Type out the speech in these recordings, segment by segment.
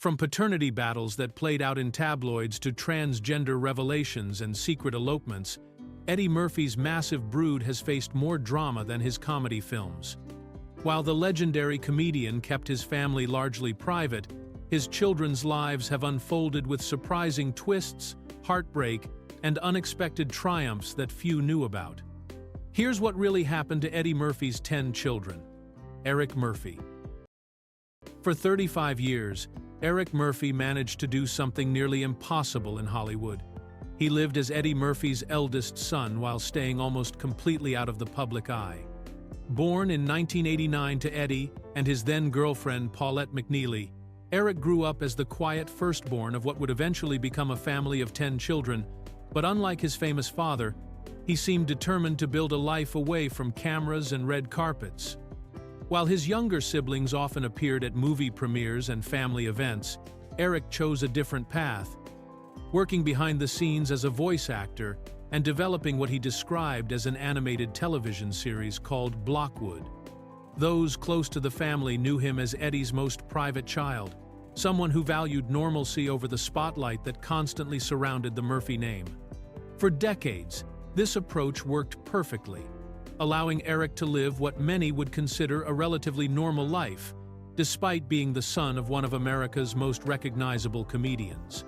From paternity battles that played out in tabloids to transgender revelations and secret elopements, Eddie Murphy's massive brood has faced more drama than his comedy films. While the legendary comedian kept his family largely private, his children's lives have unfolded with surprising twists, heartbreak, and unexpected triumphs that few knew about. Here's what really happened to Eddie Murphy's 10 children. Eric Murphy. For 35 years, Eric Murphy managed to do something nearly impossible in Hollywood. He lived as Eddie Murphy's eldest son while staying almost completely out of the public eye. Born in 1989 to Eddie and his then-girlfriend Paulette McNeely, Eric grew up as the quiet firstborn of what would eventually become a family of 10 children, but unlike his famous father, he seemed determined to build a life away from cameras and red carpets. While his younger siblings often appeared at movie premieres and family events, Eric chose a different path, working behind the scenes as a voice actor and developing what he described as an animated television series called Blockwood. Those close to the family knew him as Eddie's most private child, someone who valued normalcy over the spotlight that constantly surrounded the Murphy name. For decades, this approach worked perfectly, allowing Eric to live what many would consider a relatively normal life, despite being the son of one of America's most recognizable comedians.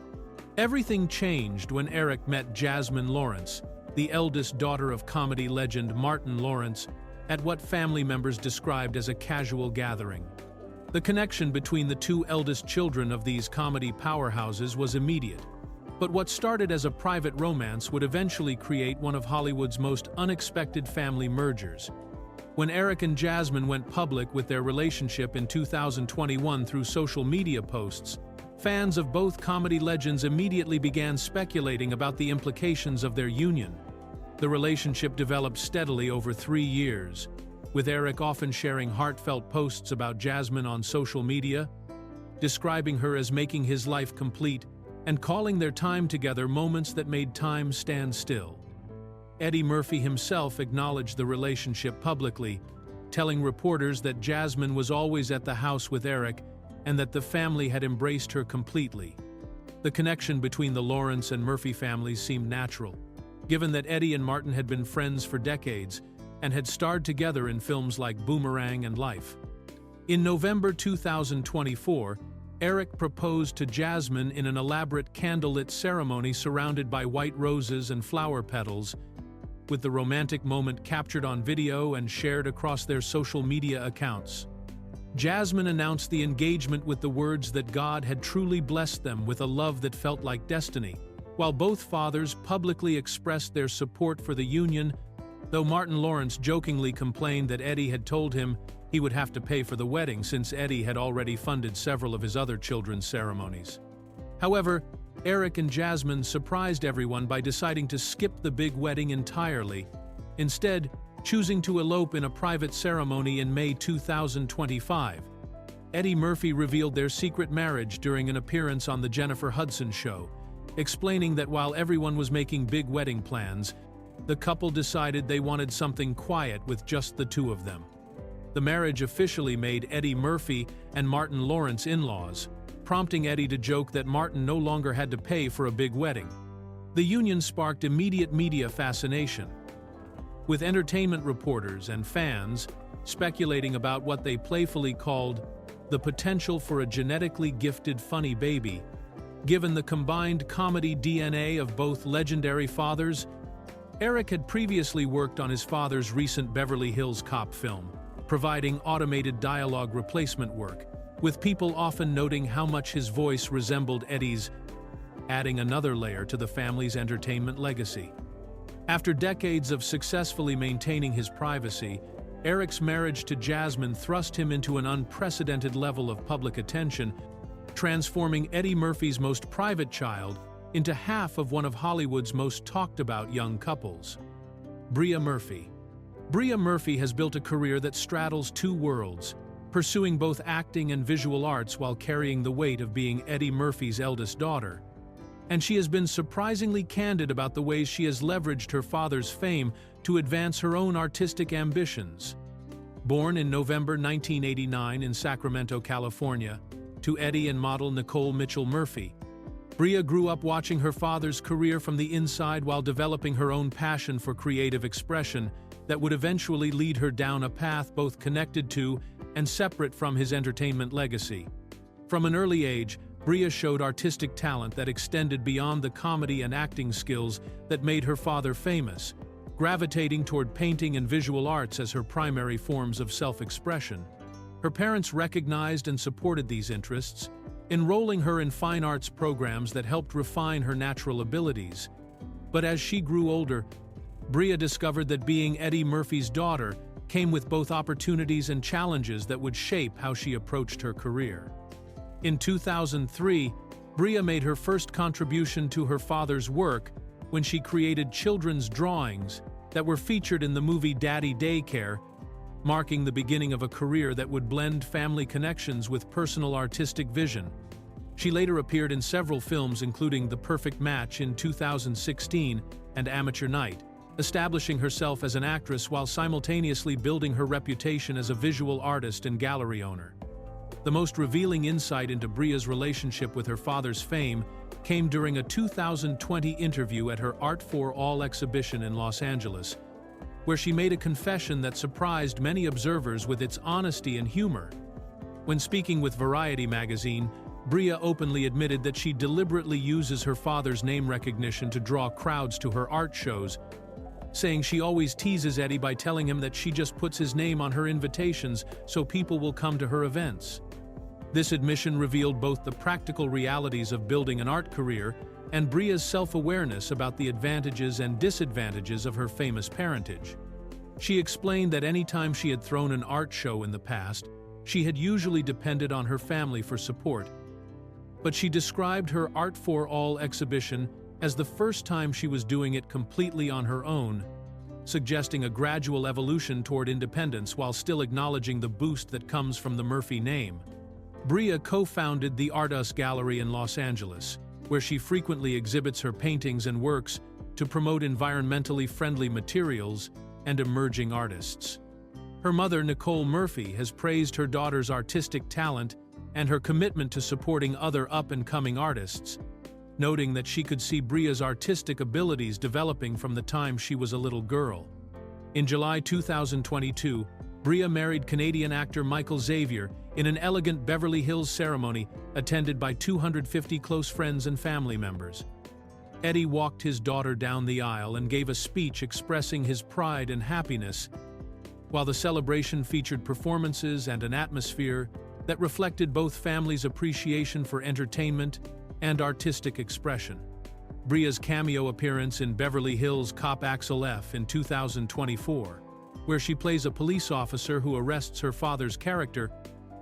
Everything changed when Eric met Jasmine Lawrence, the eldest daughter of comedy legend Martin Lawrence, at what family members described as a casual gathering. The connection between the two eldest children of these comedy powerhouses was immediate, but what started as a private romance would eventually create one of Hollywood's most unexpected family mergers. When Eric and Jasmine went public with their relationship in 2021 through social media posts, fans of both comedy legends immediately began speculating about the implications of their union. The relationship developed steadily over 3 years, with Eric often sharing heartfelt posts about Jasmine on social media, describing her as making his life complete, and calling their time together moments that made time stand still. Eddie Murphy himself acknowledged the relationship publicly, telling reporters that Jasmine was always at the house with Eric and that the family had embraced her completely. The connection between the Lawrence and Murphy families seemed natural, given that Eddie and Martin had been friends for decades and had starred together in films like Boomerang and Life. In November 2024, Eric proposed to Jasmine in an elaborate candlelit ceremony surrounded by white roses and flower petals, with the romantic moment captured on video and shared across their social media accounts. Jasmine announced the engagement with the words that God had truly blessed them with a love that felt like destiny, while both fathers publicly expressed their support for the union, though Martin Lawrence jokingly complained that Eddie had told him he would have to pay for the wedding since Eddie had already funded several of his other children's ceremonies. However, Eric and Jasmine surprised everyone by deciding to skip the big wedding entirely, instead choosing to elope in a private ceremony in May 2025. Eddie Murphy revealed their secret marriage during an appearance on The Jennifer Hudson Show, explaining that while everyone was making big wedding plans, the couple decided they wanted something quiet with just the two of them. The marriage officially made Eddie Murphy and Martin Lawrence in-laws, prompting Eddie to joke that Martin no longer had to pay for a big wedding. The union sparked immediate media fascination, with entertainment reporters and fans speculating about what they playfully called the potential for a genetically gifted funny baby. Given the combined comedy DNA of both legendary fathers, Eric had previously worked on his father's recent Beverly Hills Cop film, providing automated dialogue replacement work, with people often noting how much his voice resembled Eddie's, adding another layer to the family's entertainment legacy. After decades of successfully maintaining his privacy, Eric's marriage to Jasmine thrust him into an unprecedented level of public attention, transforming Eddie Murphy's most private child into half of one of Hollywood's most talked-about young couples. Bria Murphy. Bria Murphy has built a career that straddles two worlds, pursuing both acting and visual arts while carrying the weight of being Eddie Murphy's eldest daughter. And she has been surprisingly candid about the ways she has leveraged her father's fame to advance her own artistic ambitions. Born in November 1989 in Sacramento, California, to Eddie and model Nicole Mitchell Murphy. Bria grew up watching her father's career from the inside while developing her own passion for creative expression that would eventually lead her down a path both connected to and separate from his entertainment legacy. From an early age, Bria showed artistic talent that extended beyond the comedy and acting skills that made her father famous, gravitating toward painting and visual arts as her primary forms of self-expression. Her parents recognized and supported these interests, enrolling her in fine arts programs that helped refine her natural abilities. But as she grew older, Bria discovered that being Eddie Murphy's daughter came with both opportunities and challenges that would shape how she approached her career. In 2003, Bria made her first contribution to her father's work when she created children's drawings that were featured in the movie Daddy Daycare, marking the beginning of a career that would blend family connections with personal artistic vision. She later appeared in several films including The Perfect Match in 2016 and Amateur Night, establishing herself as an actress while simultaneously building her reputation as a visual artist and gallery owner. The most revealing insight into Bria's relationship with her father's fame came during a 2020 interview at her Art for All exhibition in Los Angeles, where she made a confession that surprised many observers with its honesty and humor. When speaking with Variety magazine, Bria openly admitted that she deliberately uses her father's name recognition to draw crowds to her art shows, saying she always teases Eddie by telling him that she just puts his name on her invitations so people will come to her events. This admission revealed both the practical realities of building an art career and Bria's self-awareness about the advantages and disadvantages of her famous parentage. She explained that any time she had thrown an art show in the past, she had usually depended on her family for support. But she described her Art for All exhibition as the first time she was doing it completely on her own, suggesting a gradual evolution toward independence while still acknowledging the boost that comes from the Murphy name. Bria co-founded the Artus Gallery in Los Angeles, where she frequently exhibits her paintings and works to promote environmentally friendly materials and emerging artists. Her mother, Nicole Murphy, has praised her daughter's artistic talent and her commitment to supporting other up-and-coming artists, noting that she could see Bria's artistic abilities developing from the time she was a little girl. In July 2022, Bria married Canadian actor Michael Xavier in an elegant Beverly Hills ceremony attended by 250 close friends and family members. Eddie walked his daughter down the aisle and gave a speech expressing his pride and happiness, while the celebration featured performances and an atmosphere that reflected both families' appreciation for entertainment and artistic expression. Bria's cameo appearance in Beverly Hills Cop Axel F in 2024, where she plays a police officer who arrests her father's character,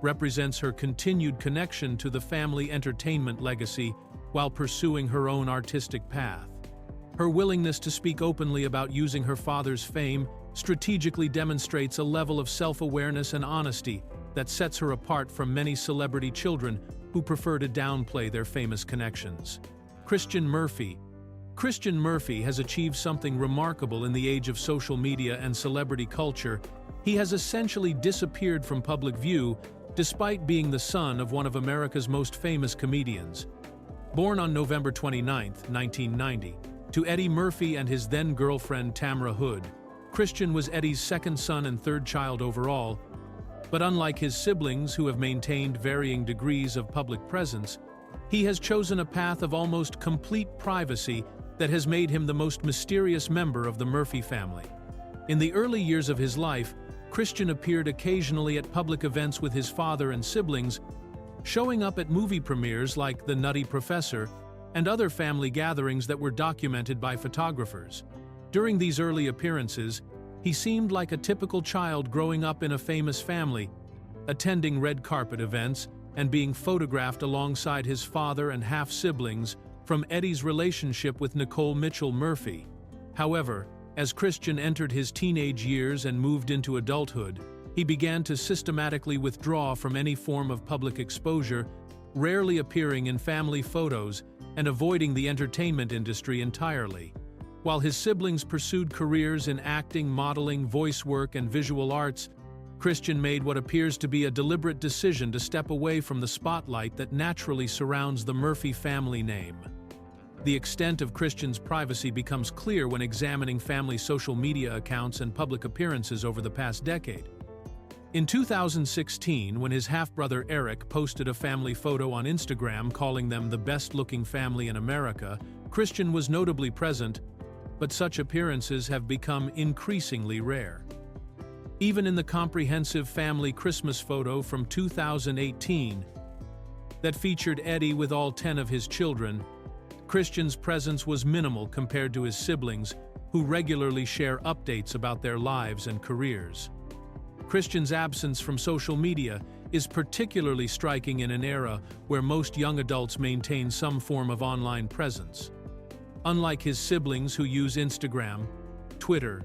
represents her continued connection to the family entertainment legacy while pursuing her own artistic path. Her willingness to speak openly about using her father's fame strategically demonstrates a level of self-awareness and honesty that sets her apart from many celebrity children who prefer to downplay their famous connections. Christian Murphy has achieved something remarkable in the age of social media and celebrity culture. He has essentially disappeared from public view despite being the son of one of America's most famous comedians. Born on November 29, 1990, to Eddie Murphy and his then-girlfriend Tamra Hood, Christian was Eddie's second son and third child overall, but unlike his siblings who have maintained varying degrees of public presence, he has chosen a path of almost complete privacy that has made him the most mysterious member of the Murphy family. In the early years of his life, Christian appeared occasionally at public events with his father and siblings, showing up at movie premieres like The Nutty Professor and other family gatherings that were documented by photographers. During these early appearances, he seemed like a typical child growing up in a famous family, attending red carpet events and being photographed alongside his father and half-siblings from Eddie's relationship with Nicole Mitchell Murphy. However, as Christian entered his teenage years and moved into adulthood, he began to systematically withdraw from any form of public exposure, rarely appearing in family photos and avoiding the entertainment industry entirely. While his siblings pursued careers in acting, modeling, voice work, and visual arts, Christian made what appears to be a deliberate decision to step away from the spotlight that naturally surrounds the Murphy family name. The extent of Christian's privacy becomes clear when examining family social media accounts and public appearances over the past decade. In 2016, when his half-brother Eric posted a family photo on Instagram calling them the best-looking family in America, Christian was notably present, but such appearances have become increasingly rare. Even in the comprehensive family Christmas photo from 2018 that featured Eddie with all 10 of his children, Christian's presence was minimal compared to his siblings, who regularly share updates about their lives and careers. Christian's absence from social media is particularly striking in an era where most young adults maintain some form of online presence. Unlike his siblings who use Instagram, Twitter,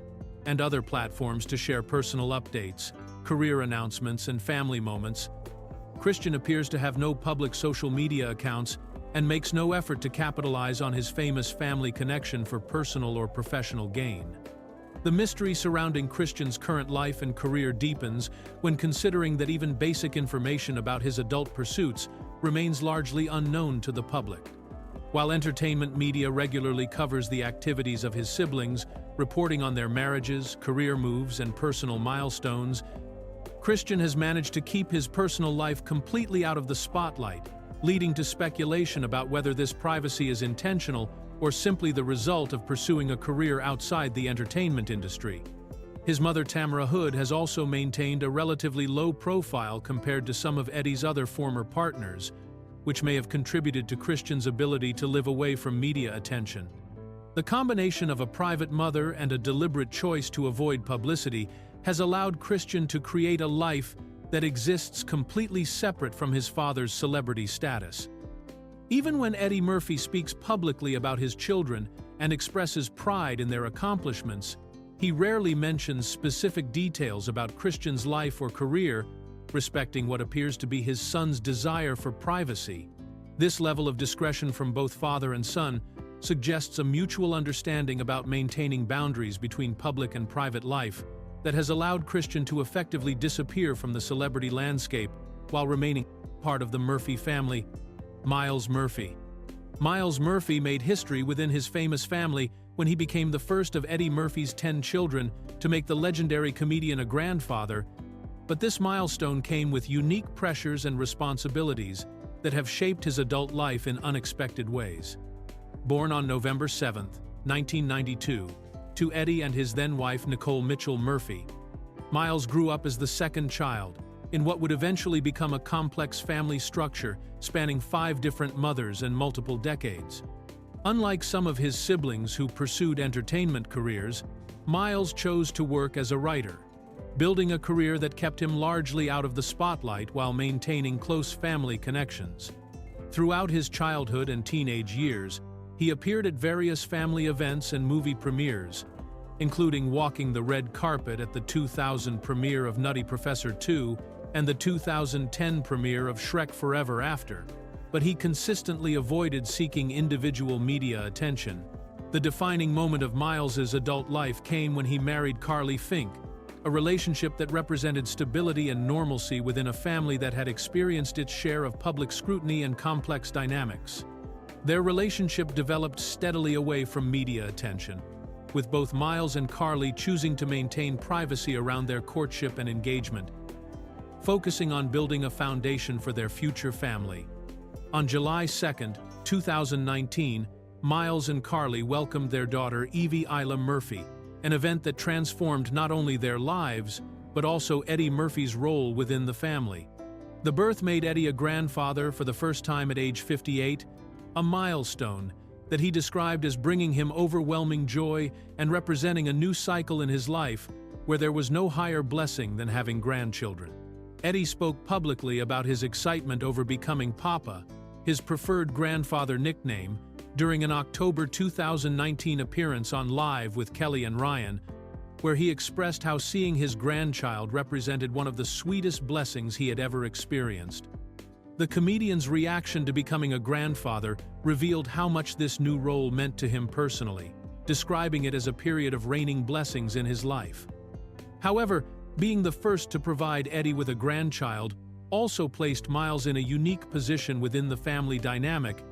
and other platforms to share personal updates, career announcements, and family moments, Christian appears to have no public social media accounts and makes no effort to capitalize on his famous family connection for personal or professional gain. The mystery surrounding Christian's current life and career deepens when considering that even basic information about his adult pursuits remains largely unknown to the public. While entertainment media regularly covers the activities of his siblings, reporting on their marriages, career moves, and personal milestones, Christian has managed to keep his personal life completely out of the spotlight, leading to speculation about whether this privacy is intentional or simply the result of pursuing a career outside the entertainment industry. His mother Tamara Hood has also maintained a relatively low profile compared to some of Eddie's other former partners, which may have contributed to Christian's ability to live away from media attention. The combination of a private mother and a deliberate choice to avoid publicity has allowed Christian to create a life that exists completely separate from his father's celebrity status. Even when Eddie Murphy speaks publicly about his children and expresses pride in their accomplishments, he rarely mentions specific details about Christian's life or career, respecting what appears to be his son's desire for privacy. This level of discretion from both father and son suggests a mutual understanding about maintaining boundaries between public and private life that has allowed Christian to effectively disappear from the celebrity landscape while remaining part of the Murphy family. Miles Murphy. Miles Murphy made history within his famous family when he became the first of Eddie Murphy's 10 children to make the legendary comedian a grandfather, but this milestone came with unique pressures and responsibilities that have shaped his adult life in unexpected ways. Born on November 7, 1992, to Eddie and his then-wife Nicole Mitchell Murphy, Miles grew up as the second child in what would eventually become a complex family structure spanning 5 different mothers and multiple decades. Unlike some of his siblings who pursued entertainment careers, Miles chose to work as a writer, building a career that kept him largely out of the spotlight while maintaining close family connections. Throughout his childhood and teenage years, he appeared at various family events and movie premieres, including walking the red carpet at the 2000 premiere of Nutty Professor 2 and the 2010 premiere of Shrek Forever After, but he consistently avoided seeking individual media attention. The defining moment of Miles's adult life came when he married Carly Fink, a relationship that represented stability and normalcy within a family that had experienced its share of public scrutiny and complex dynamics. Their relationship developed steadily away from media attention, with both Miles and Carly choosing to maintain privacy around their courtship and engagement, focusing on building a foundation for their future family. On July 2, 2019, Miles and Carly welcomed their daughter Evie Isla Murphy, an event that transformed not only their lives, but also Eddie Murphy's role within the family. The birth made Eddie a grandfather for the first time at age 58, a milestone that he described as bringing him overwhelming joy and representing a new cycle in his life where there was no higher blessing than having grandchildren. Eddie spoke publicly about his excitement over becoming Papa, his preferred grandfather nickname, during an October 2019 appearance on Live with Kelly and Ryan, where he expressed how seeing his grandchild represented one of the sweetest blessings he had ever experienced. The comedian's reaction to becoming a grandfather revealed how much this new role meant to him personally, describing it as a period of raining blessings in his life. However, Being the first to provide Eddie with a grandchild also placed Miles in a unique position within the family dynamic,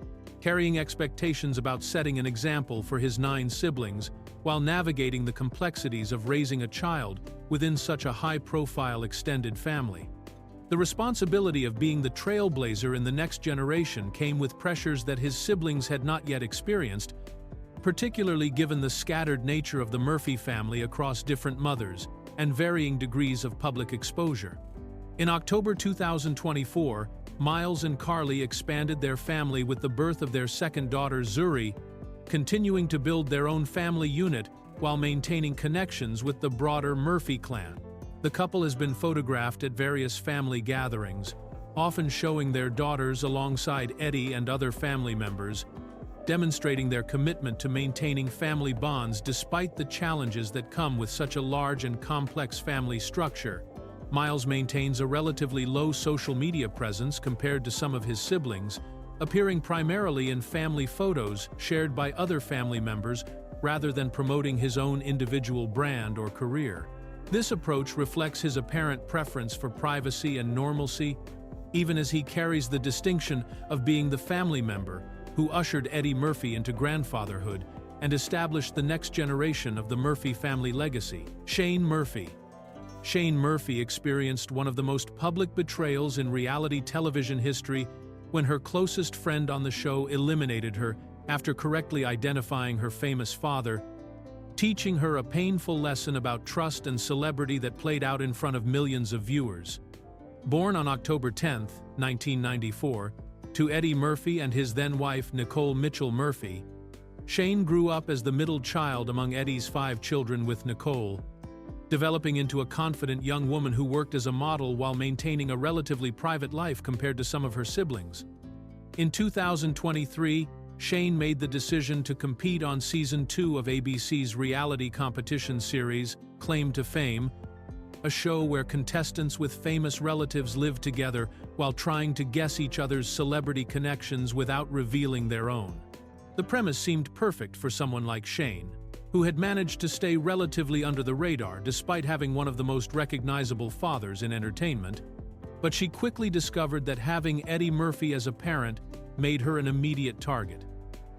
carrying expectations about setting an example for his 9 siblings while navigating the complexities of raising a child within such a high-profile extended family. The responsibility of being the trailblazer in the next generation came with pressures that his siblings had not yet experienced, particularly given the scattered nature of the Murphy family across different mothers and varying degrees of public exposure. In October 2024, Miles and Carly expanded their family with the birth of their second daughter, Zuri, continuing to build their own family unit while maintaining connections with the broader Murphy clan. The couple has been photographed at various family gatherings, often showing their daughters alongside Eddie and other family members, demonstrating their commitment to maintaining family bonds despite the challenges that come with such a large and complex family structure. Miles maintains a relatively low social media presence compared to some of his siblings, appearing primarily in family photos shared by other family members rather than promoting his own individual brand or career. This approach reflects his apparent preference for privacy and normalcy, even as he carries the distinction of being the family member who ushered Eddie Murphy into grandfatherhood and established the next generation of the Murphy family legacy. Shane Murphy. Shane Murphy experienced one of the most public betrayals in reality television history when her closest friend on the show eliminated her after correctly identifying her famous father, teaching her a painful lesson about trust and celebrity that played out in front of millions of viewers. Born on October 10, 1994, to Eddie Murphy and his then-wife Nicole Mitchell Murphy, Shane grew up as the middle child among Eddie's 5 children with Nicole, developing into a confident young woman who worked as a model while maintaining a relatively private life compared to some of her siblings. In 2023, Shane made the decision to compete on Season 2 of ABC's reality competition series, Claim to Fame, a show where contestants with famous relatives live together while trying to guess each other's celebrity connections without revealing their own. The premise seemed perfect for someone like Shane, who had managed to stay relatively under the radar despite having one of the most recognizable fathers in entertainment, but she quickly discovered that having Eddie Murphy as a parent made her an immediate target.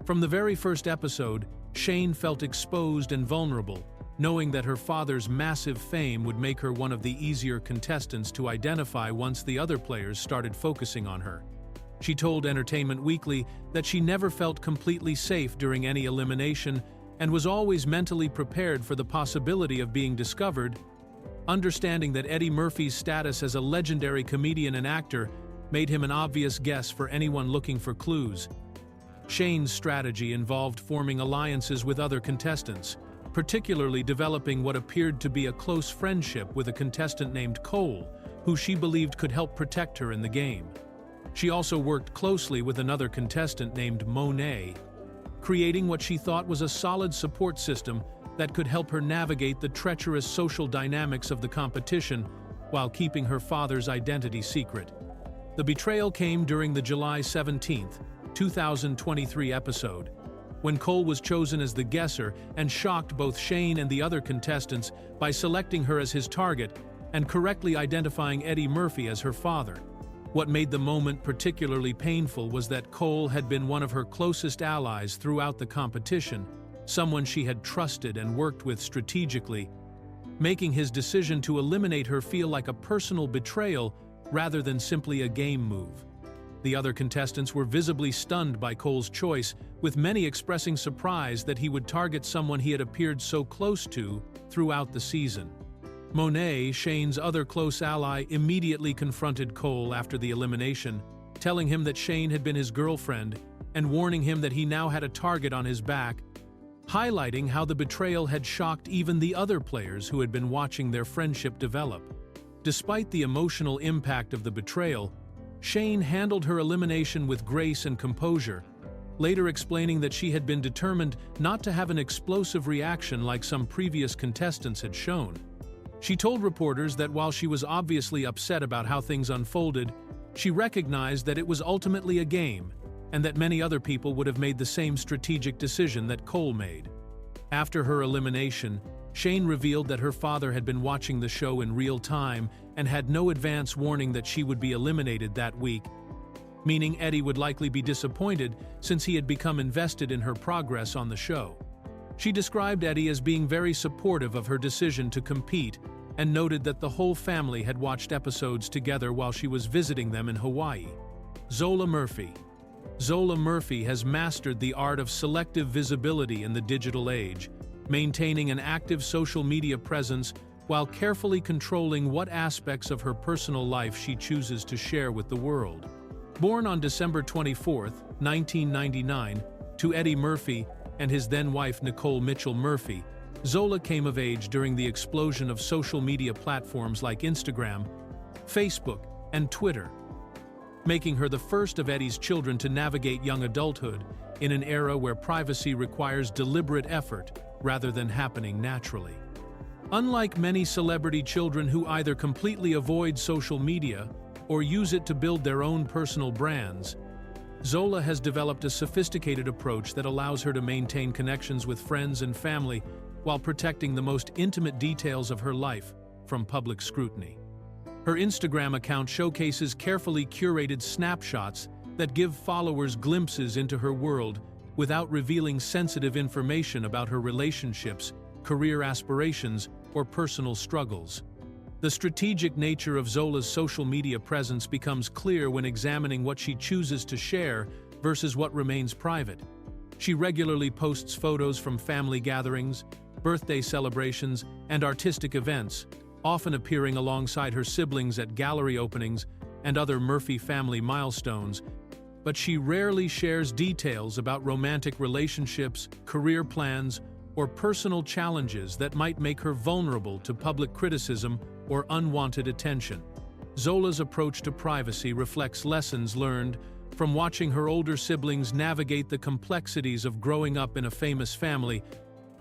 From the very first episode, Shane felt exposed and vulnerable, knowing that her father's massive fame would make her one of the easier contestants to identify once the other players started focusing on her. She told Entertainment Weekly that she never felt completely safe during any elimination and was always mentally prepared for the possibility of being discovered. Understanding that Eddie Murphy's status as a legendary comedian and actor made him an obvious guess for anyone looking for clues. Shane's strategy involved forming alliances with other contestants, particularly developing what appeared to be a close friendship with a contestant named Cole, who she believed could help protect her in the game. She also worked closely with another contestant named Monet, creating what she thought was a solid support system that could help her navigate the treacherous social dynamics of the competition while keeping her father's identity secret. The betrayal came during the July 17, 2023 episode, when Cole was chosen as the guesser and shocked both Shane and the other contestants by selecting her as his target and correctly identifying Eddie Murphy as her father. What made the moment particularly painful was that Cole had been one of her closest allies throughout the competition, someone she had trusted and worked with strategically, making his decision to eliminate her feel like a personal betrayal rather than simply a game move. The other contestants were visibly stunned by Cole's choice, with many expressing surprise that he would target someone he had appeared so close to throughout the season. Monet, Shane's other close ally, immediately confronted Cole after the elimination, telling him that Shane had been his girlfriend and warning him that he now had a target on his back, highlighting how the betrayal had shocked even the other players who had been watching their friendship develop. Despite the emotional impact of the betrayal, Shane handled her elimination with grace and composure, later explaining that she had been determined not to have an explosive reaction like some previous contestants had shown. She told reporters that while she was obviously upset about how things unfolded, she recognized that it was ultimately a game, and that many other people would have made the same strategic decision that Cole made. After her elimination, Shane revealed that her father had been watching the show in real time and had no advance warning that she would be eliminated that week, meaning Eddie would likely be disappointed since he had become invested in her progress on the show. She described Eddie as being very supportive of her decision to compete and noted that the whole family had watched episodes together while she was visiting them in Hawaii. Zola Murphy. Zola Murphy has mastered the art of selective visibility in the digital age, maintaining an active social media presence while carefully controlling what aspects of her personal life she chooses to share with the world. Born on December 24, 1999, to Eddie Murphy and his then-wife Nicole Mitchell Murphy, Zola came of age during the explosion of social media platforms like Instagram, Facebook, and Twitter, making her the first of Eddie's children to navigate young adulthood in an era where privacy requires deliberate effort rather than happening naturally. Unlike many celebrity children who either completely avoid social media or use it to build their own personal brands, Zola has developed a sophisticated approach that allows her to maintain connections with friends and family while protecting the most intimate details of her life from public scrutiny. Her Instagram account showcases carefully curated snapshots that give followers glimpses into her world without revealing sensitive information about her relationships, career aspirations, or personal struggles. The strategic nature of Zola's social media presence becomes clear when examining what she chooses to share versus what remains private. She regularly posts photos from family gatherings, birthday celebrations, and artistic events, often appearing alongside her siblings at gallery openings and other Murphy family milestones, but she rarely shares details about romantic relationships, career plans, or personal challenges that might make her vulnerable to public criticism or unwanted attention. Zola's approach to privacy reflects lessons learned from watching her older siblings navigate the complexities of growing up in a famous family,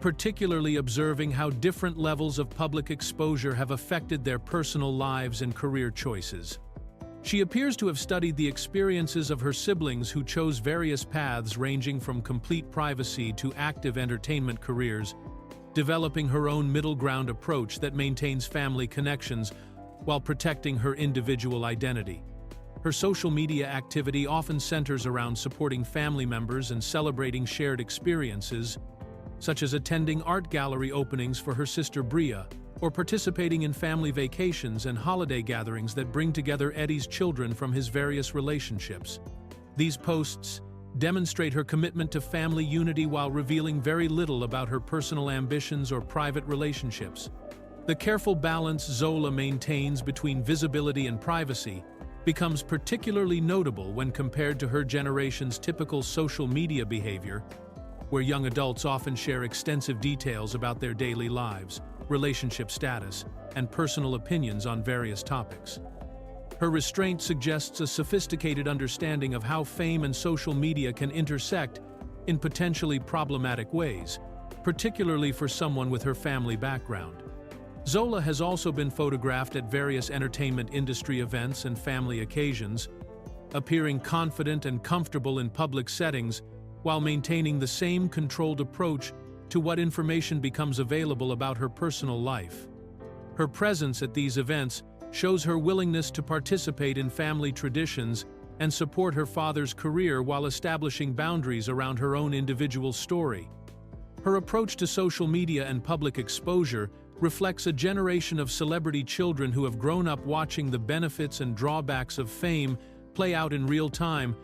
particularly observing how different levels of public exposure have affected their personal lives and career choices. She appears to have studied the experiences of her siblings who chose various paths ranging from complete privacy to active entertainment careers, developing her own middle ground approach that maintains family connections while protecting her individual identity. Her social media activity often centers around supporting family members and celebrating shared experiences, such as attending art gallery openings for her sister Bria, or participating in family vacations and holiday gatherings that bring together Eddie's children from his various relationships. These posts demonstrate her commitment to family unity while revealing very little about her personal ambitions or private relationships. The careful balance Zola maintains between visibility and privacy becomes particularly notable when compared to her generation's typical social media behavior, where young adults often share extensive details about their daily lives, relationship status, and personal opinions on various topics. Her restraint suggests a sophisticated understanding of how fame and social media can intersect in potentially problematic ways, particularly for someone with her family background. Zola has also been photographed at various entertainment industry events and family occasions, appearing confident and comfortable in public settings while maintaining the same controlled approach to what information becomes available about her personal life. Her presence at these events shows her willingness to participate in family traditions and support her father's career while establishing boundaries around her own individual story. Her approach to social media and public exposure reflects a generation of celebrity children who have grown up watching the benefits and drawbacks of fame play out in real time,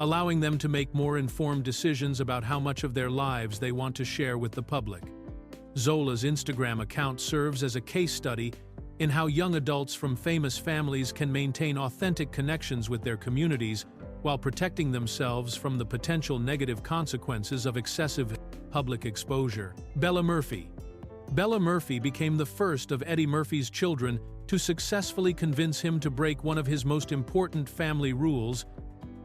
allowing them to make more informed decisions about how much of their lives they want to share with the public. Zola's Instagram account serves as a case study in how young adults from famous families can maintain authentic connections with their communities while protecting themselves from the potential negative consequences of excessive public exposure. Bella Murphy. Bella Murphy became the first of Eddie Murphy's children to successfully convince him to break one of his most important family rules,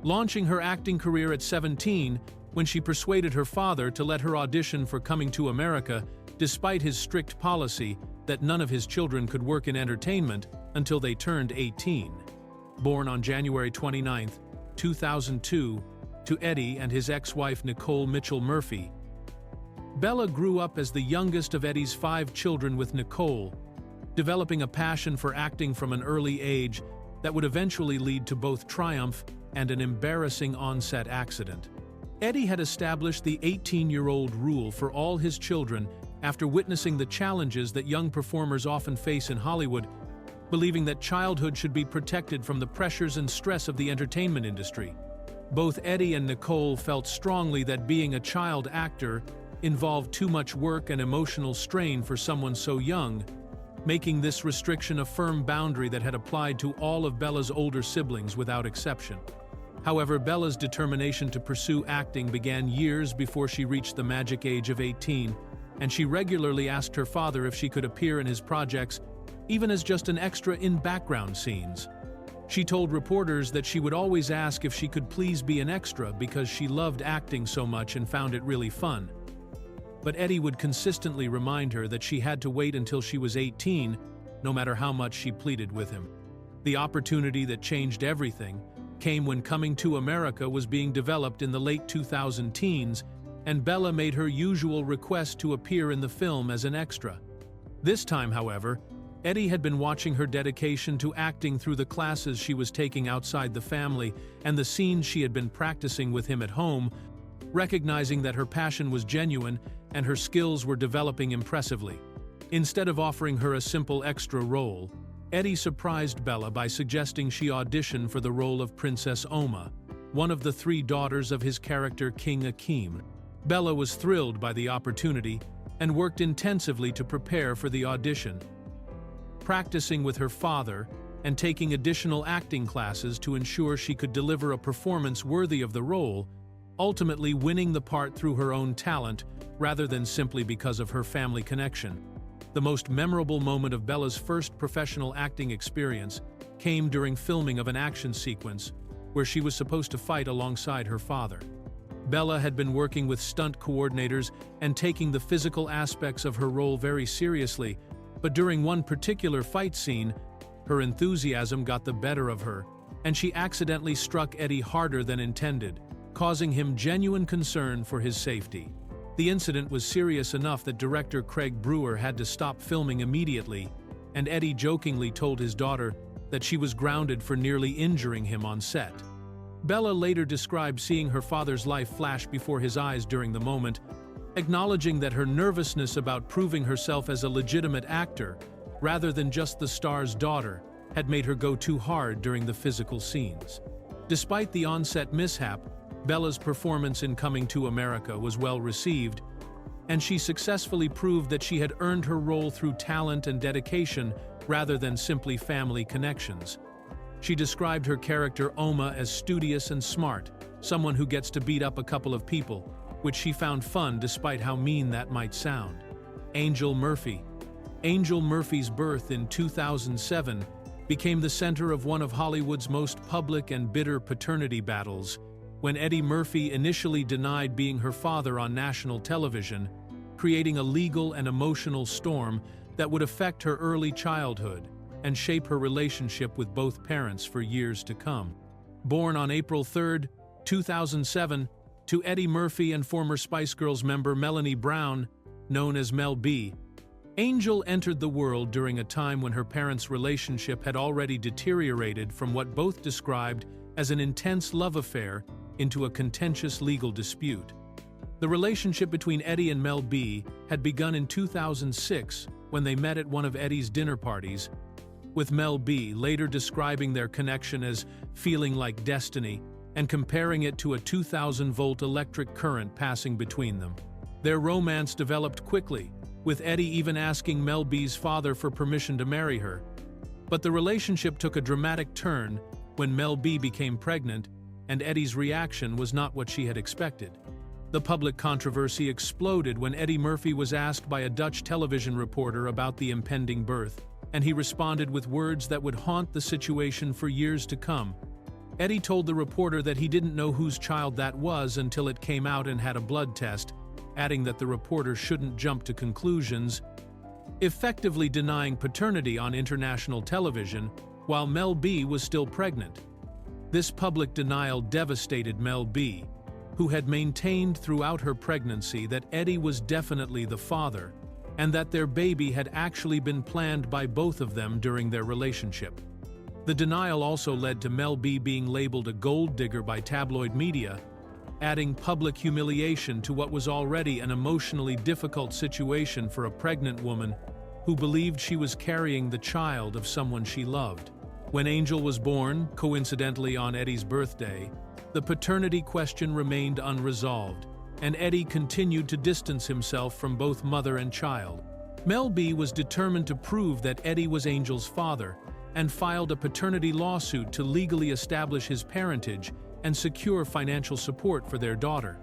launching her acting career at 17 when she persuaded her father to let her audition for Coming to America, despite his strict policy that none of his children could work in entertainment until they turned 18. Born on January 29, 2002, to Eddie and his ex-wife Nicole Mitchell Murphy, Bella grew up as the youngest of Eddie's 5 children with Nicole, developing a passion for acting from an early age that would eventually lead to both triumph and an embarrassing on-set accident. Eddie had established the 18-year-old rule for all his children after witnessing the challenges that young performers often face in Hollywood, believing that childhood should be protected from the pressures and stress of the entertainment industry. Both Eddie and Nicole felt strongly that being a child actor involved too much work and emotional strain for someone so young, making this restriction a firm boundary that had applied to all of Bella's older siblings without exception. However, Bella's determination to pursue acting began years before she reached the magic age of 18, and she regularly asked her father if she could appear in his projects, even as just an extra in background scenes. She told reporters that she would always ask if she could please be an extra because she loved acting so much and found it really fun. But Eddie would consistently remind her that she had to wait until she was 18, no matter how much she pleaded with him. The opportunity that changed everything came when Coming to America was being developed in the late 2000 teens, and Bella made her usual request to appear in the film as an extra. This time, however, Eddie had been watching her dedication to acting through the classes she was taking outside the family and the scenes she had been practicing with him at home, recognizing that her passion was genuine and her skills were developing impressively. Instead of offering her a simple extra role, Eddie surprised Bella by suggesting she audition for the role of Princess Oma, one of the 3 daughters of his character King Akeem. Bella was thrilled by the opportunity and worked intensively to prepare for the audition, practicing with her father and taking additional acting classes to ensure she could deliver a performance worthy of the role, ultimately winning the part through her own talent rather than simply because of her family connection. The most memorable moment of Bella's first professional acting experience came during filming of an action sequence where she was supposed to fight alongside her father. Bella had been working with stunt coordinators and taking the physical aspects of her role very seriously, but during one particular fight scene, her enthusiasm got the better of her, and she accidentally struck Eddie harder than intended, causing him genuine concern for his safety. The incident was serious enough that director Craig Brewer had to stop filming immediately, and Eddie jokingly told his daughter that she was grounded for nearly injuring him on set. Bella later described seeing her father's life flash before his eyes during the moment, acknowledging that her nervousness about proving herself as a legitimate actor, rather than just the star's daughter, had made her go too hard during the physical scenes. Despite the on-set mishap, Bella's performance in Coming to America was well received, and she successfully proved that she had earned her role through talent and dedication rather than simply family connections. She described her character Oma as studious and smart, someone who gets to beat up a couple of people, which she found fun despite how mean that might sound. Angel Murphy. Angel Murphy's birth in 2007 became the center of one of Hollywood's most public and bitter paternity battles, when Eddie Murphy initially denied being her father on national television, creating a legal and emotional storm that would affect her early childhood and shape her relationship with both parents for years to come. Born on April 3, 2007, to Eddie Murphy and former Spice Girls member Melanie Brown, known as Mel B, Angel entered the world during a time when her parents' relationship had already deteriorated from what both described as an intense love affair into a contentious legal dispute. The relationship between Eddie and Mel B had begun in 2006 when they met at one of Eddie's dinner parties, with Mel B later describing their connection as feeling like destiny and comparing it to a 2,000-volt electric current passing between them. Their romance developed quickly, with Eddie even asking Mel B's father for permission to marry her. But the relationship took a dramatic turn when Mel B became pregnant, and Eddie's reaction was not what she had expected. The public controversy exploded when Eddie Murphy was asked by a Dutch television reporter about the impending birth, and he responded with words that would haunt the situation for years to come. Eddie told the reporter that he didn't know whose child that was until it came out and had a blood test, adding that the reporter shouldn't jump to conclusions, effectively denying paternity on international television while Mel B was still pregnant. This public denial devastated Mel B, who had maintained throughout her pregnancy that Eddie was definitely the father, and that their baby had actually been planned by both of them during their relationship. The denial also led to Mel B being labeled a gold digger by tabloid media, adding public humiliation to what was already an emotionally difficult situation for a pregnant woman who believed she was carrying the child of someone she loved. When Angel was born, coincidentally on Eddie's birthday, the paternity question remained unresolved, and Eddie continued to distance himself from both mother and child. Mel B was determined to prove that Eddie was Angel's father and filed a paternity lawsuit to legally establish his parentage and secure financial support for their daughter.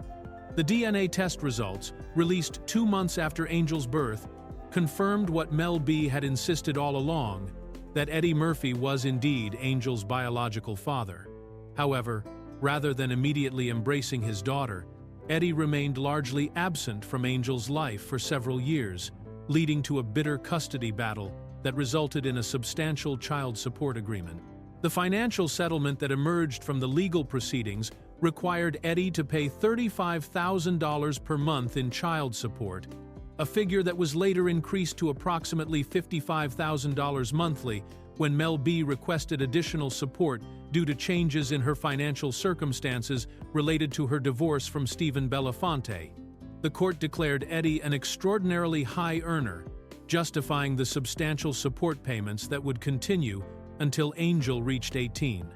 The DNA test results, released 2 months after Angel's birth, confirmed what Mel B had insisted all along, that Eddie Murphy was indeed Angel's biological father. However, rather than immediately embracing his daughter, Eddie remained largely absent from Angel's life for several years, leading to a bitter custody battle that resulted in a substantial child support agreement. The financial settlement that emerged from the legal proceedings required Eddie to pay $35,000 per month in child support, a figure that was later increased to approximately $55,000 monthly when Mel B requested additional support due to changes in her financial circumstances related to her divorce from Stephen Belafonte. The court declared Eddie an extraordinarily high earner, justifying the substantial support payments that would continue until Angel reached 18.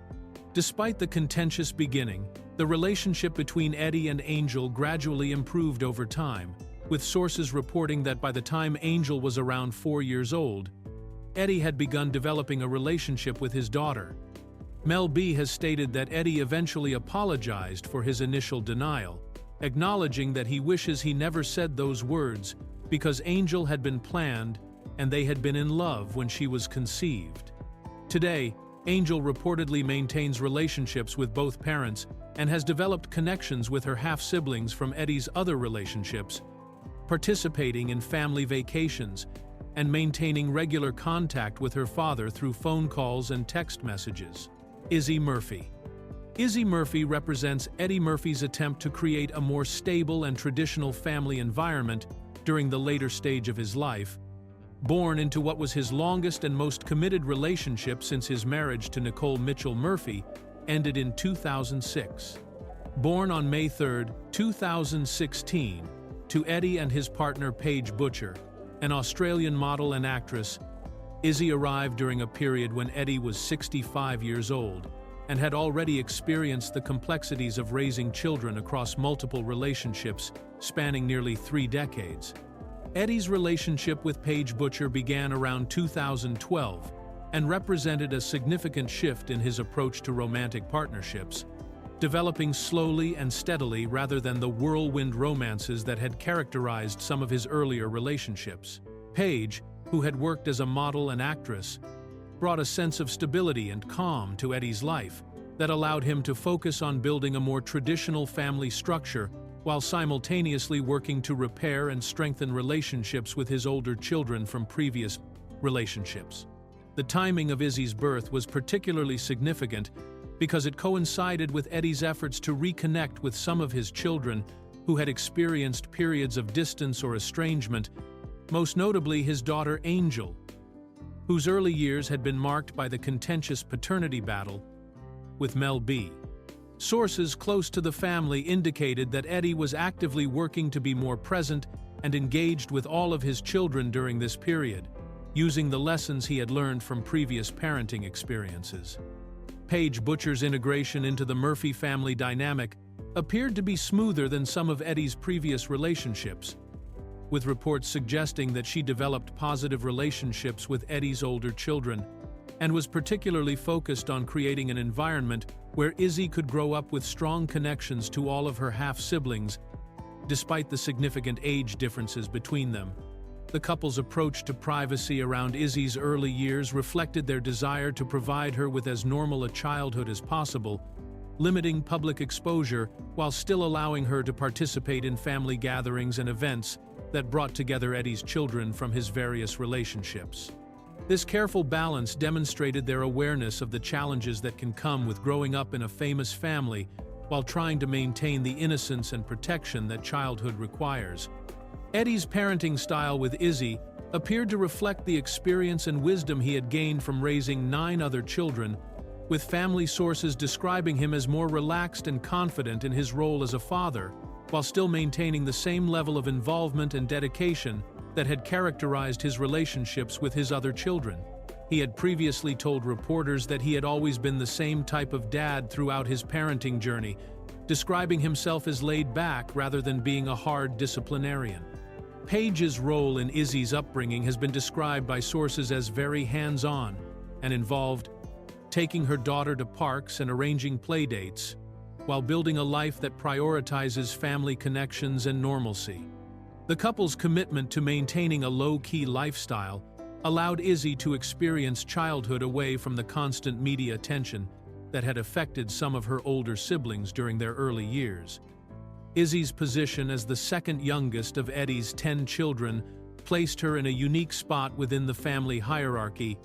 Despite the contentious beginning, the relationship between Eddie and Angel gradually improved over time, with sources reporting that by the time Angel was around 4 years old, Eddie had begun developing a relationship with his daughter. Mel B has stated that Eddie eventually apologized for his initial denial, acknowledging that he wishes he never said those words because Angel had been planned and they had been in love when she was conceived. Today, Angel reportedly maintains relationships with both parents and has developed connections with her half-siblings from Eddie's other relationships, participating in family vacations, and maintaining regular contact with her father through phone calls and text messages. Izzy Murphy. Izzy Murphy represents Eddie Murphy's attempt to create a more stable and traditional family environment during the later stage of his life, born into what was his longest and most committed relationship since his marriage to Nicole Mitchell Murphy ended in 2006. Born on May 3, 2016, to Eddie and his partner Paige Butcher, an Australian model and actress, Izzy arrived during a period when Eddie was 65 years old and had already experienced the complexities of raising children across multiple relationships spanning nearly 3 decades. Eddie's relationship with Paige Butcher began around 2012 and represented a significant shift in his approach to romantic partnerships, developing slowly and steadily rather than the whirlwind romances that had characterized some of his earlier relationships. Paige, who had worked as a model and actress, brought a sense of stability and calm to Eddie's life that allowed him to focus on building a more traditional family structure while simultaneously working to repair and strengthen relationships with his older children from previous relationships. The timing of Izzy's birth was particularly significant because it coincided with Eddie's efforts to reconnect with some of his children who had experienced periods of distance or estrangement, most notably his daughter Angel, whose early years had been marked by the contentious paternity battle with Mel B. Sources close to the family indicated that Eddie was actively working to be more present and engaged with all of his children during this period, using the lessons he had learned from previous parenting experiences. Paige Butcher's integration into the Murphy family dynamic appeared to be smoother than some of Eddie's previous relationships, with reports suggesting that she developed positive relationships with Eddie's older children and was particularly focused on creating an environment where Izzy could grow up with strong connections to all of her half-siblings, despite the significant age differences between them. The couple's approach to privacy around Izzy's early years reflected their desire to provide her with as normal a childhood as possible, limiting public exposure while still allowing her to participate in family gatherings and events that brought together Eddie's children from his various relationships. This careful balance demonstrated their awareness of the challenges that can come with growing up in a famous family while trying to maintain the innocence and protection that childhood requires. Eddie's parenting style with Izzy appeared to reflect the experience and wisdom he had gained from raising 9 other children, with family sources describing him as more relaxed and confident in his role as a father, while still maintaining the same level of involvement and dedication that had characterized his relationships with his other children. He had previously told reporters that he had always been the same type of dad throughout his parenting journey, describing himself as laid back rather than being a hard disciplinarian. Paige's role in Izzy's upbringing has been described by sources as very hands-on and involved taking her daughter to parks and arranging playdates, while building a life that prioritizes family connections and normalcy. The couple's commitment to maintaining a low-key lifestyle allowed Izzy to experience childhood away from the constant media attention that had affected some of her older siblings during their early years. Izzy's position as the second youngest of Eddie's 10 children placed her in a unique spot within the family hierarchy,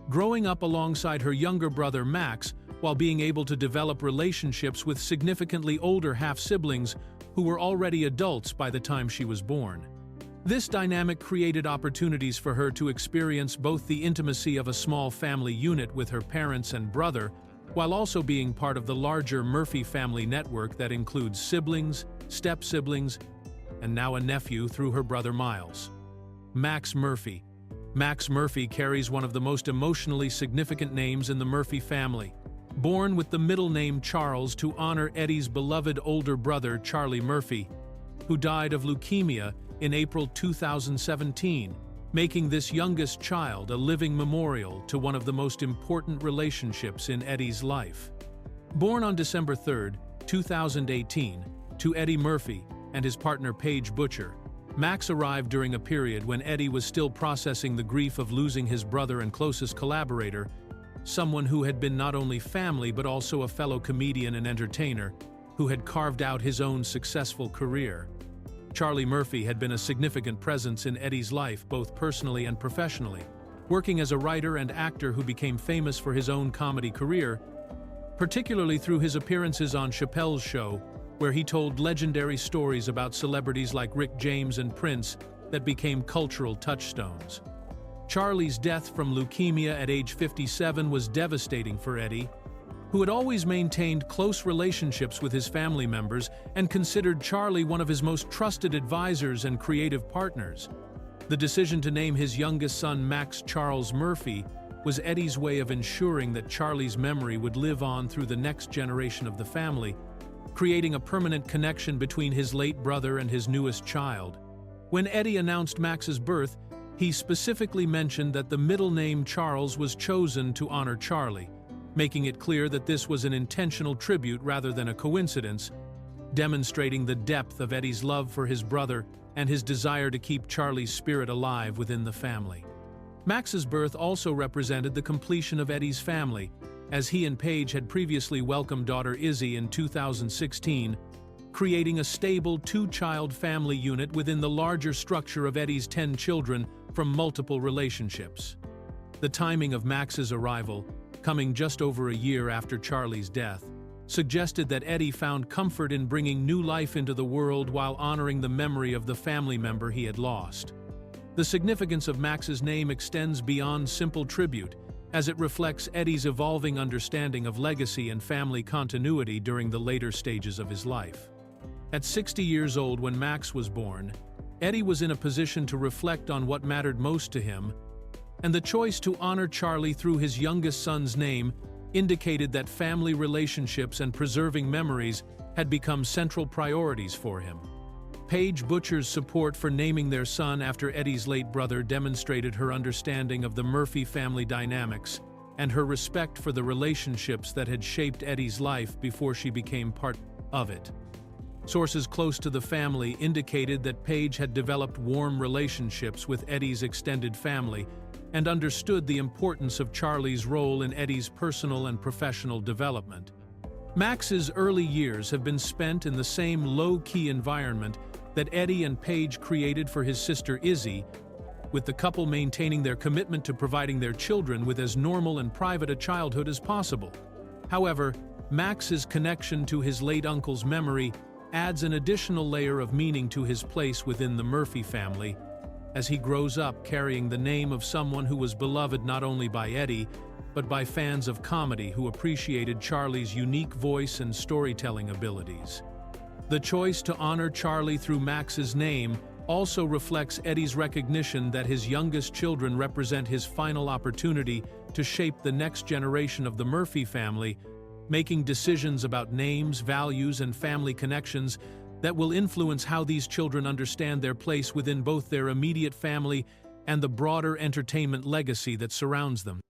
growing up alongside her younger brother Max while being able to develop relationships with significantly older half-siblings who were already adults by the time she was born. This dynamic created opportunities for her to experience both the intimacy of a small family unit with her parents and brother, while also being part of the larger Murphy family network that includes siblings, step-siblings, and now a nephew through her brother Miles. Max Murphy. Max Murphy carries one of the most emotionally significant names in the Murphy family. Born with the middle name Charles to honor Eddie's beloved older brother Charlie Murphy, who died of leukemia in April 2017, making this youngest child a living memorial to one of the most important relationships in Eddie's life. Born on December 3, 2018, to Eddie Murphy and his partner Paige Butcher, Max arrived during a period when Eddie was still processing the grief of losing his brother and closest collaborator, someone who had been not only family but also a fellow comedian and entertainer who had carved out his own successful career. Charlie Murphy had been a significant presence in Eddie's life both personally and professionally, working as a writer and actor who became famous for his own comedy career, particularly through his appearances on Chappelle's Show, where he told legendary stories about celebrities like Rick James and Prince that became cultural touchstones. Charlie's death from leukemia at age 57 was devastating for Eddie, who had always maintained close relationships with his family members and considered Charlie one of his most trusted advisors and creative partners. The decision to name his youngest son Max Charles Murphy was Eddie's way of ensuring that Charlie's memory would live on through the next generation of the family, creating a permanent connection between his late brother and his newest child. When Eddie announced Max's birth, he specifically mentioned that the middle name Charles was chosen to honor Charlie, making it clear that this was an intentional tribute rather than a coincidence, demonstrating the depth of Eddie's love for his brother and his desire to keep Charlie's spirit alive within the family. Max's birth also represented the completion of Eddie's family, as he and Paige had previously welcomed daughter Izzy in 2016, creating a stable 2-child family unit within the larger structure of Eddie's 10 children from multiple relationships. The timing of Max's arrival, coming just over a year after Charlie's death, suggested that Eddie found comfort in bringing new life into the world while honoring the memory of the family member he had lost. The significance of Max's name extends beyond simple tribute, as it reflects Eddie's evolving understanding of legacy and family continuity during the later stages of his life. At 60 years old when Max was born, Eddie was in a position to reflect on what mattered most to him, and the choice to honor Charlie through his youngest son's name indicated that family relationships and preserving memories had become central priorities for him. Paige Butcher's support for naming their son after Eddie's late brother demonstrated her understanding of the Murphy family dynamics and her respect for the relationships that had shaped Eddie's life before she became part of it. Sources close to the family indicated that Paige had developed warm relationships with Eddie's extended family and understood the importance of Charlie's role in Eddie's personal and professional development. Max's early years have been spent in the same low-key environment that Eddie and Paige created for his sister Izzy, with the couple maintaining their commitment to providing their children with as normal and private a childhood as possible. However, Max's connection to his late uncle's memory adds an additional layer of meaning to his place within the Murphy family, as he grows up carrying the name of someone who was beloved not only by Eddie, but by fans of comedy who appreciated Charlie's unique voice and storytelling abilities. The choice to honor Charlie through Max's name also reflects Eddie's recognition that his youngest children represent his final opportunity to shape the next generation of the Murphy family, making decisions about names, values, and family connections that will influence how these children understand their place within both their immediate family and the broader entertainment legacy that surrounds them.